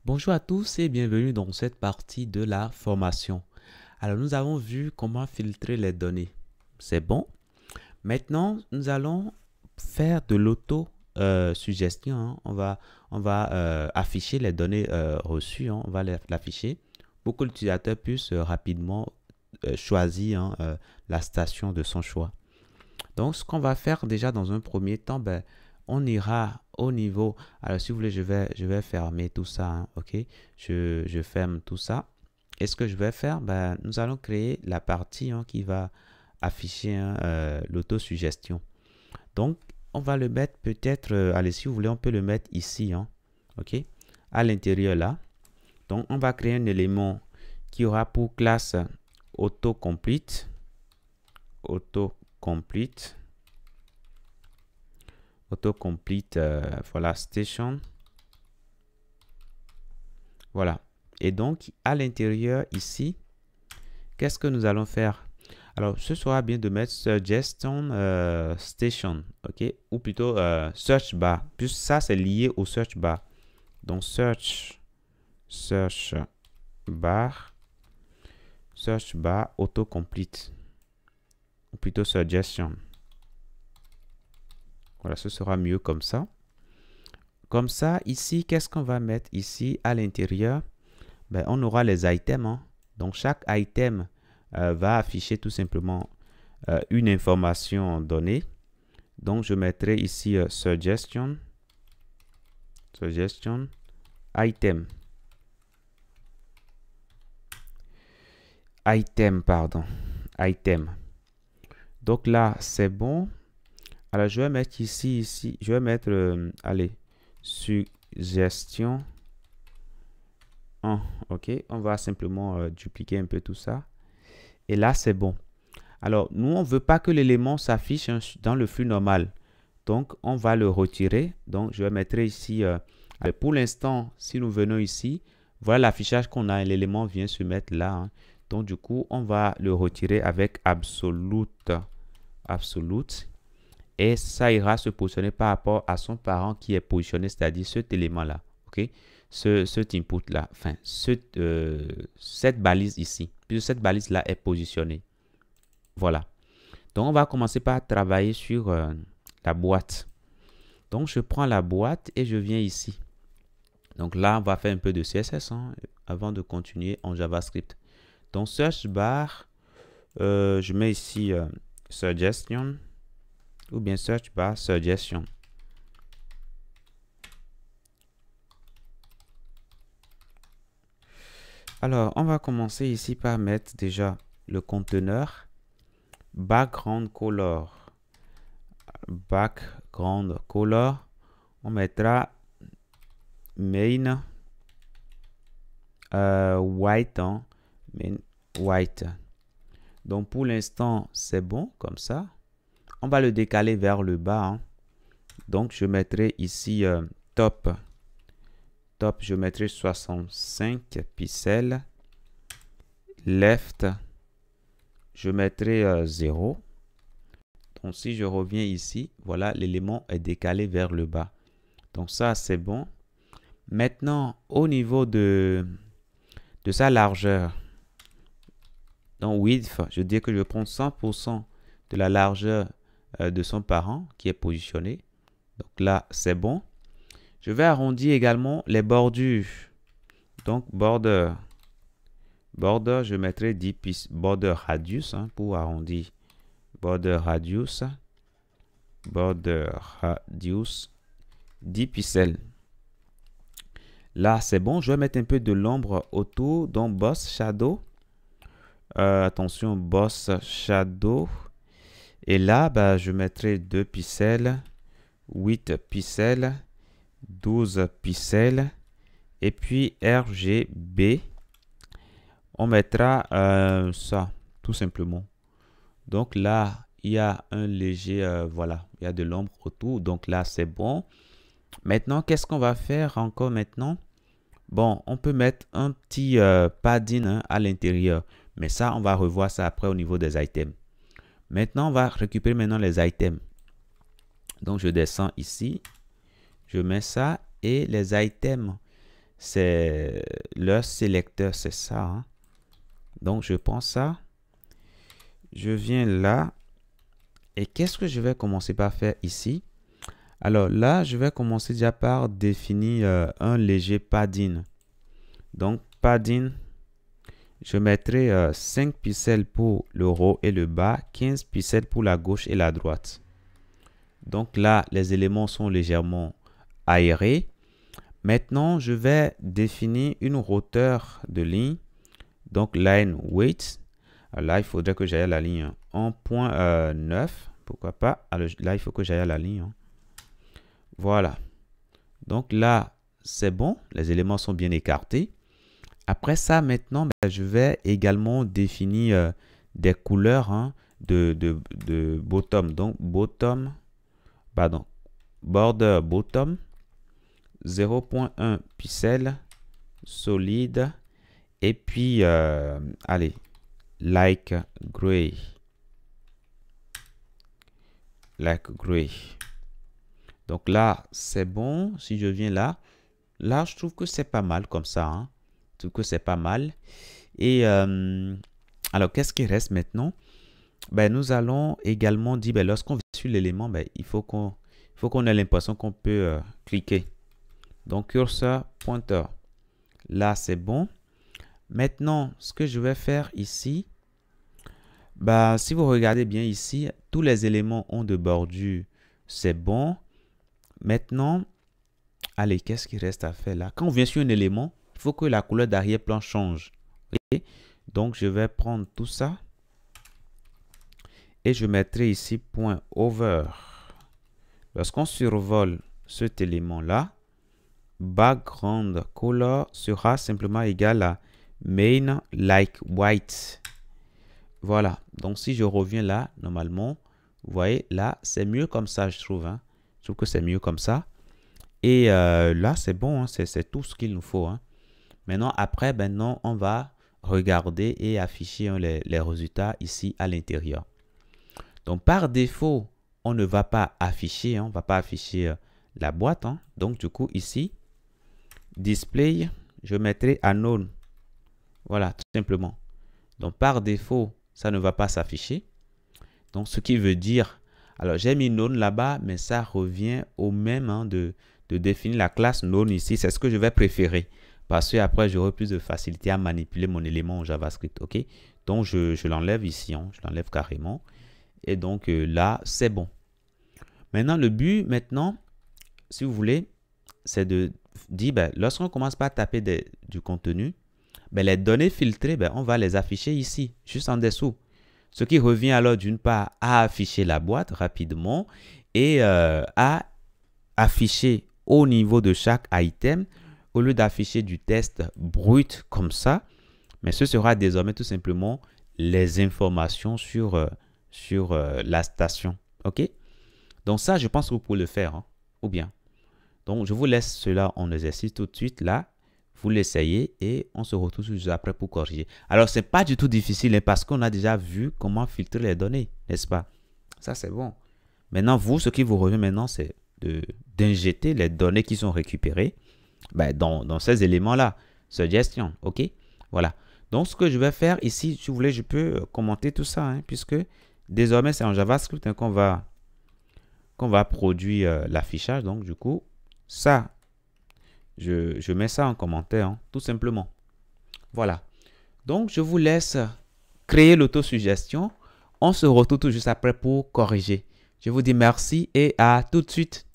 Bonjour à tous et bienvenue dans cette partie de la formation. Alors, nous avons vu comment filtrer les données. C'est bon. Maintenant, nous allons faire de l'auto-suggestion, hein. On va afficher les données reçues, hein. On va l'afficher pour que l'utilisateur puisse rapidement choisir, hein, la station de son choix. Donc, ce qu'on va faire déjà dans un premier temps, on ira au niveau. Alors, si vous voulez, je vais fermer tout ça, hein, ok? Je ferme tout ça. Et ce que je vais faire, nous allons créer la partie, hein, qui va afficher, hein, l'autosuggestion. Donc, on va le mettre peut-être, allez, si vous voulez, on peut le mettre ici, hein, ok? À l'intérieur là. Donc, on va créer un élément qui aura pour classe autocomplete. Autocomplete. Autocomplete, voilà, station. Voilà. Et donc, à l'intérieur ici, qu'est-ce que nous allons faire? Alors, ce sera bien de mettre suggestion station, ok? Ou plutôt search bar. Puis ça, c'est lié au search bar. Donc, search bar autocomplete. Ou plutôt suggestion. Voilà, ce sera mieux comme ça. Comme ça, ici, qu'est-ce qu'on va mettre ici à l'intérieur? On aura les items, hein. Donc, chaque item va afficher tout simplement une information donnée. Donc, je mettrai ici suggestion item. Item. Donc là, c'est bon. Alors, je vais mettre ici, je vais mettre, allez, suggestion. Ok, on va simplement dupliquer un peu tout ça. Et là, c'est bon. Alors, nous, on ne veut pas que l'élément s'affiche, hein, dans le flux normal. Donc, on va le retirer. Donc, je vais mettre ici, pour l'instant, si nous venons ici, voilà l'affichage qu'on a. L'élément vient se mettre là, hein. Donc, du coup, on va le retirer avec absolute. Et ça ira se positionner par rapport à son parent qui est positionné, c'est-à-dire cet élément-là. OK? Cet input-là, enfin, cette balise ici. Puisque cette balise-là est positionnée. Voilà. Donc, on va commencer par travailler sur la boîte. Donc, je prends la boîte et je viens ici. Donc là, on va faire un peu de CSS, hein, avant de continuer en JavaScript. Donc, search bar, je mets ici suggestion ou bien search bar suggestion. Alors, on va commencer ici par mettre déjà le conteneur background color. Background color, on mettra main white, hein, main white. Donc pour l'instant, c'est bon comme ça. On va le décaler vers le bas, hein. Donc je mettrai ici top. Top, je mettrai 65 pixels. Left, je mettrai 0. Donc si je reviens ici, voilà, l'élément est décalé vers le bas. Donc ça, c'est bon. Maintenant, au niveau de sa largeur, donc width, je dis que je prends 100% de la largeur de son parent qui est positionné. Donc là, c'est bon. Je vais arrondir également les bordures. Donc border, je mettrai 10 pixels, border radius, hein, pour arrondir. Border radius, 10 pixels. Là, c'est bon. Je vais mettre un peu de l'ombre autour. Donc, boss shadow. Attention, boss shadow. Et là, je mettrai 2 pixels, 8 pixels, 12 pixels. Et puis, RGB. On mettra ça, tout simplement. Donc là, il y a un léger, voilà, il y a de l'ombre autour. Donc là, c'est bon. Maintenant, qu'est-ce qu'on va faire encore maintenant? Bon, on peut mettre un petit padding, hein, à l'intérieur. Mais ça, on va revoir ça après au niveau des items. Maintenant, on va récupérer maintenant les items. Donc, je descends ici. Je mets ça et les items. c'est leur sélecteur, c'est ça, hein. Donc, je prends ça. Je viens là. Et qu'est-ce que je vais commencer par faire ici? Alors là, je vais commencer déjà par définir un léger padding. Donc, padding, je mettrai 5 pixels pour le haut et le bas, 15 pixels pour la gauche et la droite. Donc là, les éléments sont légèrement aérés. Maintenant, je vais définir une hauteur de ligne. Donc, line weight. Alors là, il faudrait que j'aille à la ligne 1.9. Pourquoi pas? Alors là, il faut que j'aille à la ligne. Voilà. Donc là, c'est bon. Les éléments sont bien écartés. Après ça, maintenant, je vais également définir des couleurs de bottom. Donc, border bottom, 0.1 pixel, solide, et puis, allez, like gray. Like gray. Donc là, c'est bon. Si je viens là, je trouve que c'est pas mal comme ça, hein. Je trouve que c'est pas mal. Et alors, qu'est-ce qui reste maintenant? Nous allons également dire, lorsqu'on vient sur l'élément, il faut qu'on ait l'impression qu'on peut cliquer. Donc, curseur, pointeur. Là, c'est bon. Maintenant, ce que je vais faire ici, si vous regardez bien ici, tous les éléments ont de bordure. C'est bon. Maintenant, allez, qu'est-ce qui reste à faire là? Quand on vient sur un élément, il faut que la couleur d'arrière-plan change. Okay? Donc, je vais prendre tout ça. Et je mettrai ici point over. Lorsqu'on survole cet élément-là, background color sera simplement égal à main like white. Voilà. Donc, si je reviens là, normalement, vous voyez, là, c'est mieux comme ça, je trouve. Hein. Je trouve que c'est mieux comme ça. Et là, c'est bon. Hein. C'est tout ce qu'il nous faut. Hein. Maintenant, après, maintenant, on va regarder et afficher les résultats ici à l'intérieur. Donc, par défaut, on ne va pas afficher, on ne va pas afficher la boîte. Hein. Donc, du coup, ici, display, je mettrai unknown. Voilà, tout simplement. Donc, par défaut, ça ne va pas s'afficher. Donc, ce qui veut dire, alors j'ai mis known là-bas, mais ça revient au même de définir la classe known ici. C'est ce que je vais préférer. Parce que après, j'aurai plus de facilité à manipuler mon élément en JavaScript. OK? Donc, je l'enlève ici. Hein, je l'enlève carrément. Et donc là, c'est bon. Maintenant, le but, si vous voulez, c'est de dire, lorsqu'on commence par taper du contenu, les données filtrées, on va les afficher ici, juste en dessous. Ce qui revient alors d'une part à afficher la boîte rapidement et à afficher au niveau de chaque item, au lieu d'afficher du texte brut comme ça, mais ce sera désormais tout simplement les informations sur la station. OK? Donc ça, je pense que vous pouvez le faire. Hein, ou bien. Donc, je vous laisse cela en exercice tout de suite là. Vous l'essayez et on se retrouve juste après pour corriger. Alors, ce n'est pas du tout difficile hein, parce qu'on a déjà vu comment filtrer les données, n'est-ce pas? Ça, c'est bon. Maintenant, vous, ce qui vous revient maintenant, c'est d'injecter les données qui sont récupérées dans ces éléments-là. Suggestion, OK? Voilà. Donc, ce que je vais faire ici, si vous voulez, je peux commenter tout ça, hein, puisque désormais, c'est en JavaScript hein, qu'on va produire l'affichage. Donc, du coup, ça, je mets ça en commentaire, hein, tout simplement. Voilà. Donc, je vous laisse créer l'autosuggestion. On se retrouve tout juste après pour corriger. Je vous dis merci et à tout de suite.